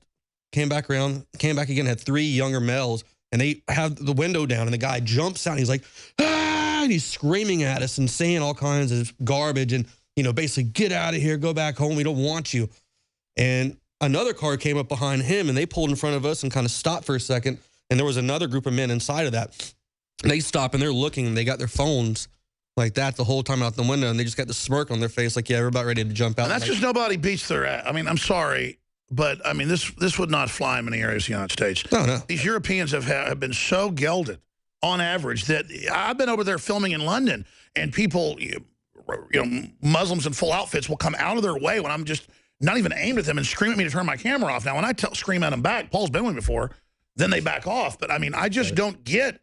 came back around, came back again, had 3 younger males, and they have the window down, and the guy jumps out, and he's like, ah, and he's screaming at us and saying all kinds of garbage and, you know, basically, get out of here, go back home, we don't want you. And another car came up behind him, and they pulled in front of us and kind of stopped for a second, and there was another group of men inside of that. And they stop, and they're looking, and they got their phones like that the whole time out the window, and they just got the smirk on their face like, yeah, we're about ready to jump out. And that's just nobody beats their... I mean, I'm sorry, but, I mean, this would not fly in many areas of the United States. No. These Europeans have been so gelded, on average, that I've been over there filming in London, and people, you know, Muslims in full outfits will come out of their way when I'm just not even aimed at them and scream at me to turn my camera off. Now, when I scream at them back, Paul's been with me before, then they back off. But, I mean, I just don't get,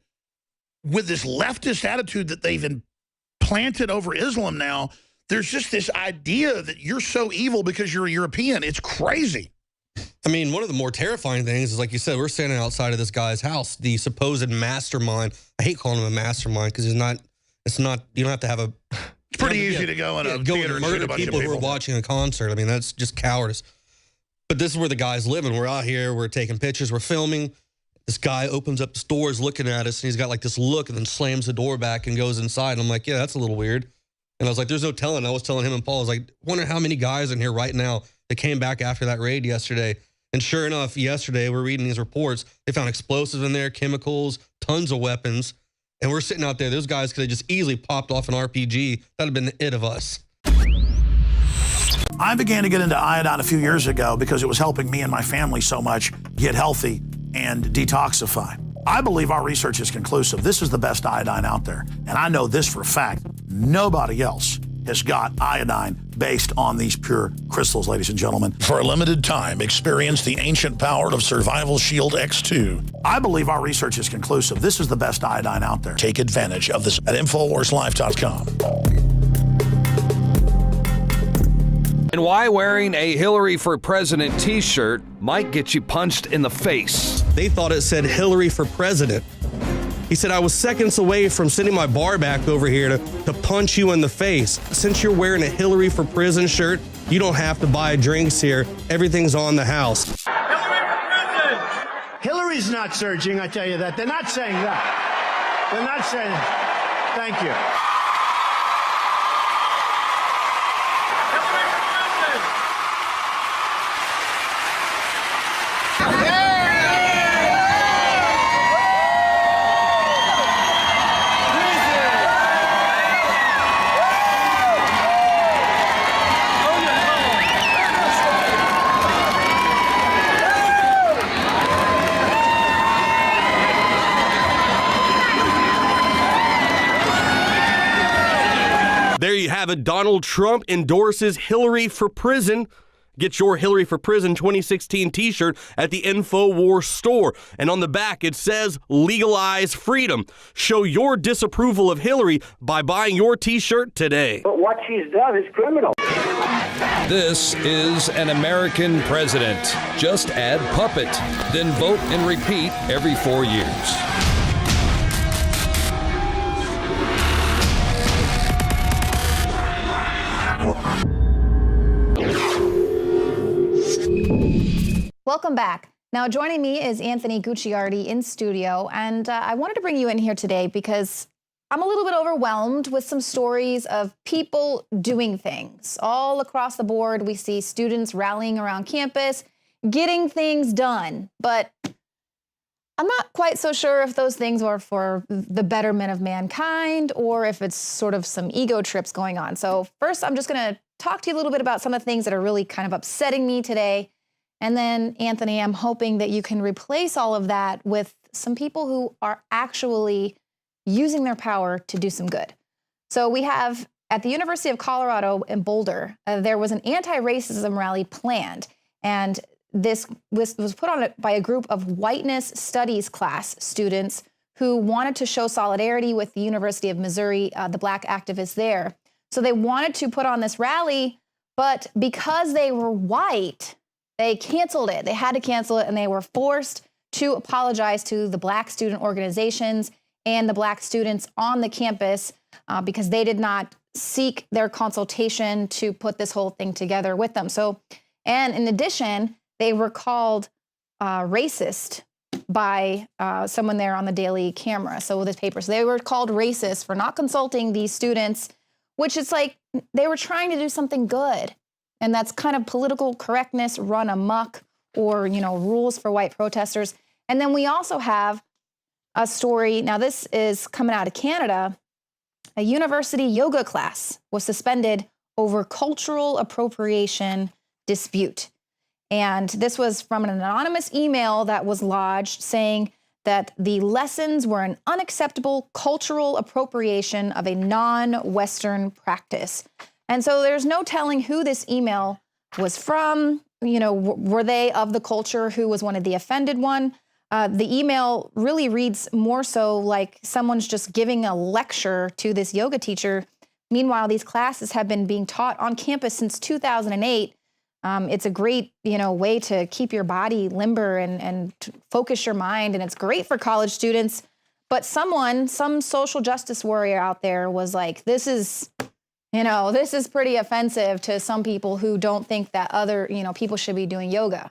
with this leftist attitude that they've implanted over Islam now, there's just this idea that you're so evil because you're a European. It's crazy. I mean, one of the more terrifying things is, like you said, we're standing outside of this guy's house, the supposed mastermind. I hate calling him a mastermind because it's not, you don't have to have a... It's pretty easy to go in a theater and shoot a bunch of people who are watching a concert. I mean, that's just cowardice. But this is where the guy's living. We're out here, we're taking pictures, we're filming. This guy opens up the doors looking at us, and he's got like this look and then slams the door back and goes inside. And I'm like, yeah, that's a little weird. And I was like, there's no telling. I was telling him and Paul, I was like, wonder how many guys in here right now that came back after that raid yesterday. And sure enough, yesterday, we're reading these reports. They found explosives in there, chemicals, tons of weapons. And we're sitting out there. Those guys could have just easily popped off an RPG. That'd have been the it of us. I began to get into iodine a few years ago because it was helping me and my family so much get healthy and detoxify. I believe our research is conclusive. This is the best iodine out there. And I know this for a fact. Nobody else has got iodine based on these pure crystals, ladies and gentlemen. For a limited time, experience the ancient power of Survival Shield X2. I believe our research is conclusive. This is the best iodine out there. Take advantage of this at InfoWarsLife.com. And why wearing a Hillary for President t-shirt might get you punched in the face. They thought it said Hillary for President. He said, I was seconds away from sending my bar back over here to punch you in the face. Since you're wearing a Hillary for Prison shirt, you don't have to buy drinks here. Everything's on the house. Hillary for President! Hillary's not surging, I tell you that. They're not saying that. They're not saying that. Thank you. There you have it. Donald Trump endorses Hillary for Prison. Get your Hillary for Prison 2016 t-shirt at the Infowars store. And on the back, it says, legalize freedom. Show your disapproval of Hillary by buying your t-shirt today. But what she's done is criminal. This is an American president. Just add puppet, then vote and repeat every 4 years. Welcome back. Now, joining me is Anthony Gucciardi in studio, and I wanted to bring you in here today because I'm a little bit overwhelmed with some stories of people doing things. All across the board, we see students rallying around campus, getting things done, but I'm not quite so sure if those things are for the betterment of mankind or if it's sort of some ego trips going on. So first, I'm just going to talk to you a little bit about some of the things that are really kind of upsetting me today. And then, Anthony, I'm hoping that you can replace all of that with some people who are actually using their power to do some good. So we have, at the University of Colorado in Boulder, there was an anti-racism rally planned. And this was put on by a group of whiteness studies class students who wanted to show solidarity with the University of Missouri, the Black activists there. So they wanted to put on this rally, but because they were white, they canceled it. They had to cancel it, and they were forced to apologize to the Black student organizations and the Black students on the campus because they did not seek their consultation to put this whole thing together with them. So, and in addition, they were called racist by someone there on the Daily Camera. So with this paper, so they were called racist for not consulting these students, which is like they were trying to do something good. And that's kind of political correctness run amok, or, you know, rules for white protesters. And then we also have a story. Now, this is coming out of Canada. A university yoga class was suspended over cultural appropriation dispute. And this was from an anonymous email that was lodged saying that the lessons were an unacceptable cultural appropriation of a non-Western practice. And so there's no telling who this email was from. You know, were they of the culture? Who was one of the offended one? The email really reads more so like someone's just giving a lecture to this yoga teacher. Meanwhile, these classes have been being taught on campus since 2008. It's a great, you know, way to keep your body limber and focus your mind. And it's great for college students. But some social justice warrior out there was like, this is pretty offensive to some people who don't think that other, you know, people should be doing yoga.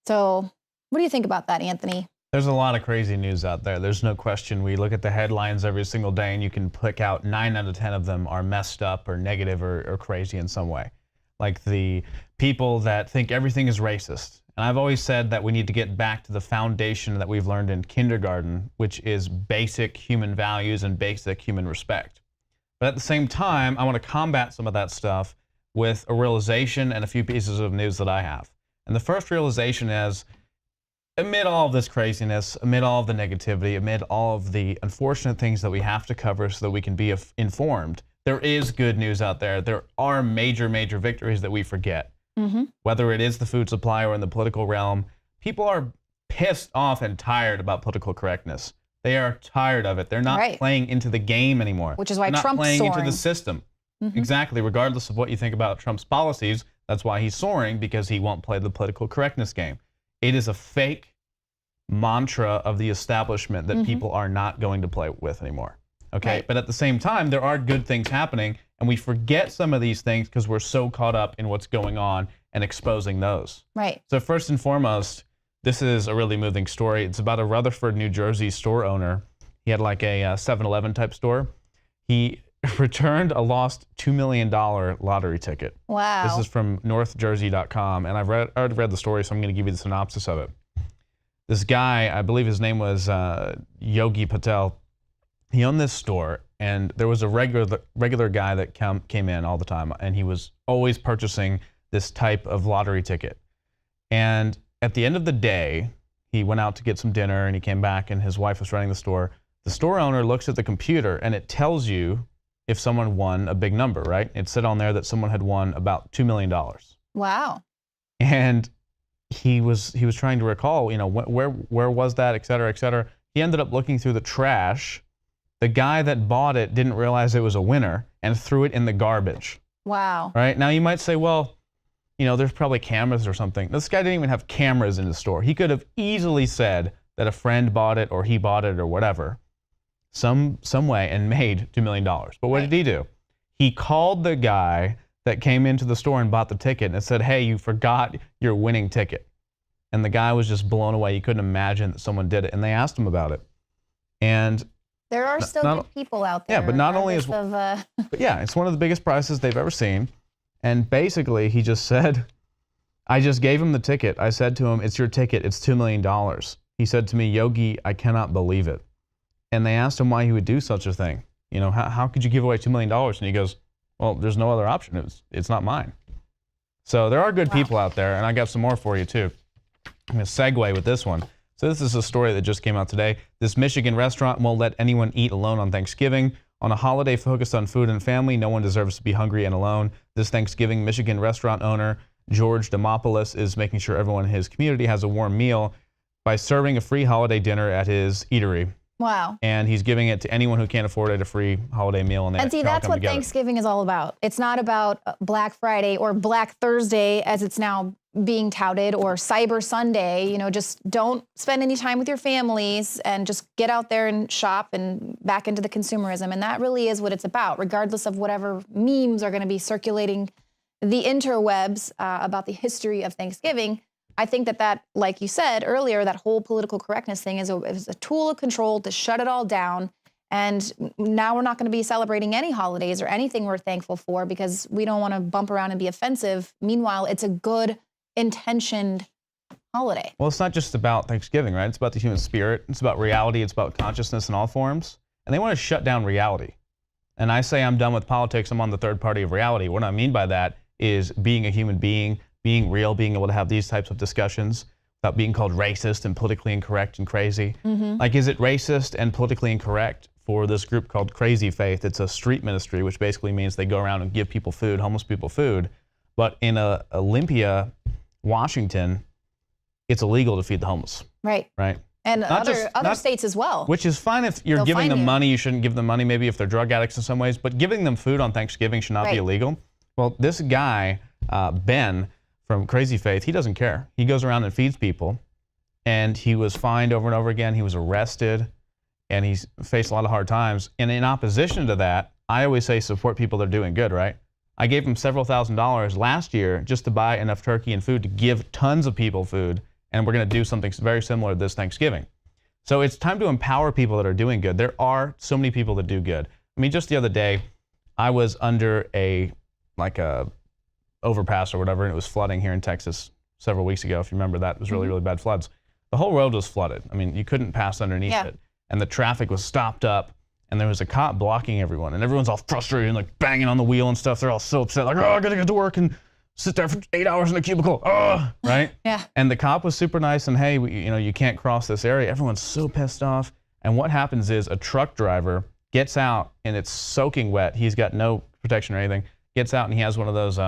So what do you think about that, Anthony? There's a lot of crazy news out there. There's no question. We look at the headlines every single day, and you can pick out 9 out of 10 of them are messed up or negative or crazy in some way. Like the people that think everything is racist. And I've always said that we need to get back to the foundation that we've learned in kindergarten, which is basic human values and basic human respect. But at the same time, I want to combat some of that stuff with a realization and a few pieces of news that I have. And the first realization is, amid all of this craziness, amid all of the negativity, amid all of the unfortunate things that we have to cover so that we can be informed, there is good news out there. There are major, major victories that we forget. Mm-hmm. Whether it is the food supply or in the political realm, people are pissed off and tired about political correctness. They are tired of it. They're not playing into the game anymore. Which is why They're Trump's not playing soaring into the system. Mm-hmm. Exactly. Regardless of what you think about Trump's policies, that's why he's soaring, because he won't play the political correctness game. It is a fake mantra of the establishment that people are not going to play with anymore. Okay. But at the same time, there are good things happening, and we forget some of these things because we're so caught up in what's going on and exposing those. Right. So first and foremost, this is a really moving story. It's about a Rutherford, New Jersey store owner. He had like a 7-Eleven type store. He returned a lost $2 million lottery ticket. Wow. This is from northjersey.com, and I've already read the story, so I'm going to give you the synopsis of it. This guy, I believe his name was Yogi Patel. He owned this store, and there was a regular guy that came in all the time, and he was always purchasing this type of lottery ticket. And at the end of the day, he went out to get some dinner, and he came back, and his wife was running the store. The store owner looks at the computer, and it tells you if someone won a big number, right? It said on there that someone had won about $2 million. Wow. And he was trying to recall, you know, where was that, et cetera, et cetera. He ended up looking through the trash. The guy that bought it didn't realize it was a winner and threw it in the garbage. Wow. Right? Now you might say, well, you know, there's probably cameras or something. This guy didn't even have cameras in the store. He could have easily said that a friend bought it or he bought it or whatever, some way, and made $2 million. But what did he do? He called the guy that came into the store and bought the ticket and said, hey, you forgot your winning ticket. And the guy was just blown away. He couldn't imagine that someone did it. And they asked him about it. And there are still good people out there. Yeah, but not only is but yeah, it's one of the biggest prices they've ever seen. And basically, he just said, I just gave him the ticket. I said to him, it's your ticket. It's $2 million. He said to me, Yogi, I cannot believe it. And they asked him why he would do such a thing. You know, how could you give away $2 million? And he goes, well, there's no other option. It's not mine. So there are good people out there, and I got some more for you too. I'm going to segue with this one. So this is a story that just came out today. This Michigan restaurant won't let anyone eat alone on Thanksgiving. On a holiday focused on food and family, no one deserves to be hungry and alone. This Thanksgiving, Michigan restaurant owner George Demopoulos is making sure everyone in his community has a warm meal by serving a free holiday dinner at his eatery. Wow. And he's giving it to anyone who can't afford it, a free holiday meal. And see, that's what Thanksgiving is all about. It's not about Black Friday or Black Thursday, as it's now being touted, or Cyber Sunday. You know, just don't spend any time with your families and just get out there and shop and back into the consumerism. And that really is what it's about, regardless of whatever memes are going to be circulating the interwebs about the history of Thanksgiving. I think that, like you said earlier, that whole political correctness thing is a tool of control to shut it all down. And now we're not going to be celebrating any holidays or anything we're thankful for because we don't want to bump around and be offensive. Meanwhile, it's a good intentioned holiday. Well, it's not just about Thanksgiving, right? It's about the human spirit. It's about reality. It's about consciousness in all forms. And they want to shut down reality. And I say I'm done with politics. I'm on the third party of reality. What I mean by that is being a human being, being real, being able to have these types of discussions without being called racist and politically incorrect and crazy. Like, is it racist and politically incorrect for this group called Crazy Faith? It's a street ministry, which basically means they go around and give people food, homeless people food. But in Olympia, Washington, it's illegal to feed the homeless. Right. Right. And other states as well. Which is fine if you're giving them money. You shouldn't give them money, maybe if they're drug addicts in some ways. But giving them food on Thanksgiving should not be illegal. Well, this guy, Ben, from Crazy Faith, he doesn't care. He goes around and feeds people, and he was fined over and over again. He was arrested, and he's faced a lot of hard times. And in opposition to that, I always say support people that are doing good, right? I gave him several $1,000s last year just to buy enough turkey and food to give tons of people food, and we're going to do something very similar this Thanksgiving. So it's time to empower people that are doing good. There are so many people that do good. I mean, just the other day, I was under a overpass or whatever, and it was flooding here in Texas several weeks ago. If you remember that, it was really, really bad floods. The whole road was flooded. I mean, you couldn't pass underneath it. And the traffic was stopped up, and there was a cop blocking everyone, and everyone's all frustrated and like banging on the wheel and stuff. They're all so upset, like, oh, I gotta get to work and sit there for 8 hours in a cubicle. Oh, right? Yeah. And the cop was super nice, and hey, you can't cross this area. Everyone's so pissed off. And what happens is a truck driver gets out, and it's soaking wet. He's got no protection or anything. Gets out, and he has one of those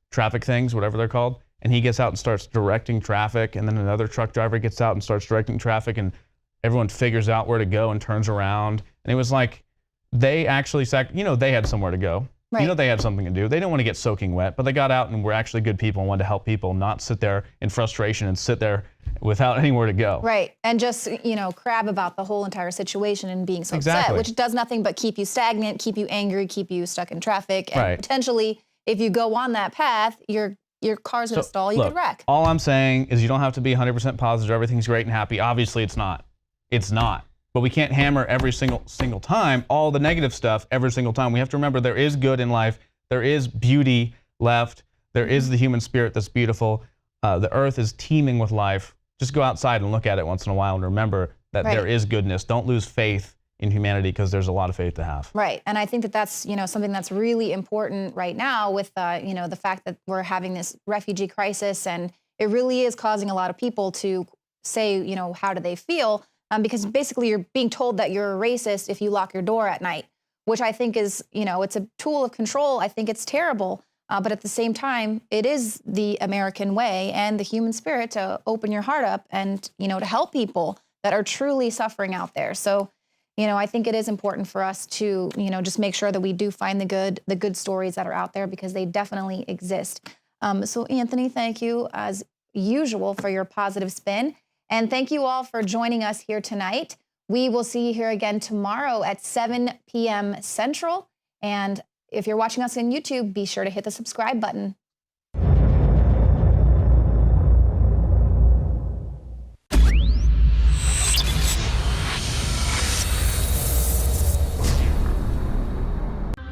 traffic things, whatever they're called, and he gets out and starts directing traffic, and then another truck driver gets out and starts directing traffic, and everyone figures out where to go and turns around. And it was like they actually, they had somewhere to go. Right. They had something to do. They didn't want to get soaking wet, but they got out and were actually good people and wanted to help people, not sit there in frustration and sit there without anywhere to go. Right, and just, crab about the whole entire situation and being so upset, which does nothing but keep you stagnant, keep you angry, keep you stuck in traffic, and potentially, if you go on that path, your car's going to stall, you could wreck. All I'm saying is you don't have to be 100% positive, everything's great and happy. Obviously, it's not. It's not. But we can't hammer every single time all the negative stuff every single time. We have to remember there is good in life. There is beauty left. There is the human spirit that's beautiful. The earth is teeming with life. Just go outside and look at it once in a while and remember that there is goodness. Don't lose faith in humanity because there's a lot of faith to have. Right, and I think that that's something that's really important right now with the fact that we're having this refugee crisis, and it really is causing a lot of people to say how do they feel, because basically you're being told that you're a racist if you lock your door at night, which I think is it's a tool of control. I think it's terrible, but at the same time it is the American way and the human spirit to open your heart up and to help people that are truly suffering out there. So. I think it is important for us to, just make sure that we do find the good stories that are out there because they definitely exist. So Anthony, thank you as usual for your positive spin. And thank you all for joining us here tonight. We will see you here again tomorrow at 7 p.m. Central. And if you're watching us on YouTube, be sure to hit the subscribe button.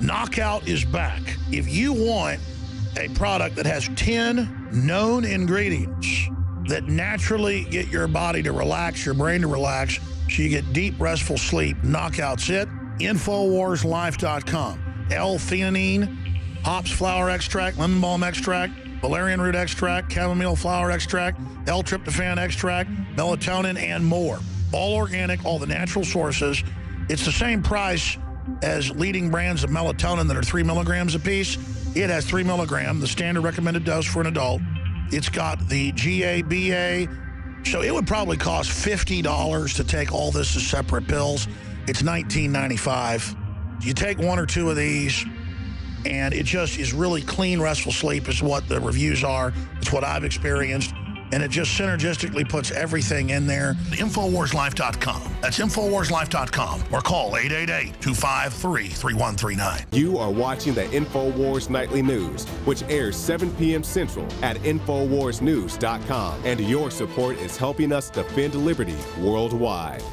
Knockout is back. If you want a product that has 10 known ingredients that naturally get your body to relax, your brain to relax, so you get deep, restful sleep, Knockout's it. Infowarslife.com. L-theanine, hops flower extract, lemon balm extract, valerian root extract, chamomile flower extract, L-tryptophan extract, melatonin, and more. All organic, all the natural sources. It's the same price as leading brands of melatonin that are 3 milligrams a piece. It has 3 milligram, the standard recommended dose for an adult. It's got the GABA, so it would probably cost $50 to take all this as separate pills. It's $19.95. You take 1 or 2 of these, and it just is really clean, restful sleep is what the reviews are. It's what I've experienced. And it just synergistically puts everything in there. Infowarslife.com. That's Infowarslife.com. Or call 888-253-3139. You are watching the Infowars Nightly News, which airs 7 p.m. Central at Infowarsnews.com. And your support is helping us defend liberty worldwide.